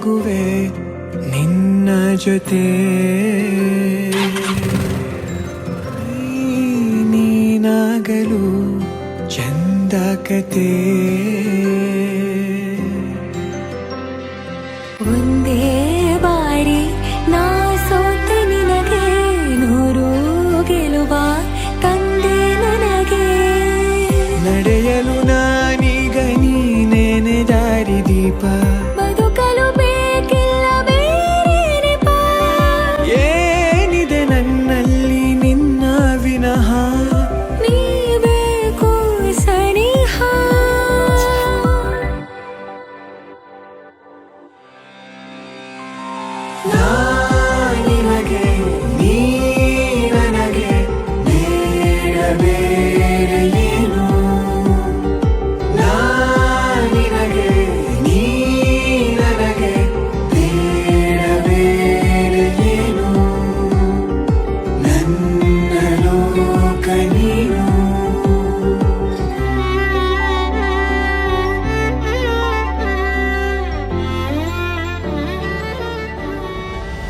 ಸಾಗುವೆ ನಿನ್ನ ಜೊತೆ ನೀನಾಗಲು ಚಂದ ಕತೆ ಒಂದೇ ಬಾರಿ ನಾ ಸೋತೆ ನಿನಗೆ ನೂರು ಗೆಲುವ ತಂದೆ ನನಗೆ ನಡೆಯಲು ನಾನೀಗ ನೀನೇನೆ ದಾರಿ ದೀಪ ಬದುಕಲು ಬೇಕಿಲ್ಲ ಬೇರೆ ನೆಪ ಏನಿದೆ ನನ್ನಲ್ಲಿ ನಿನ್ನ ವಿನಃ ನೀ ಬೇಕು ಸನಿಹ ನಾ ನಿನಗೆ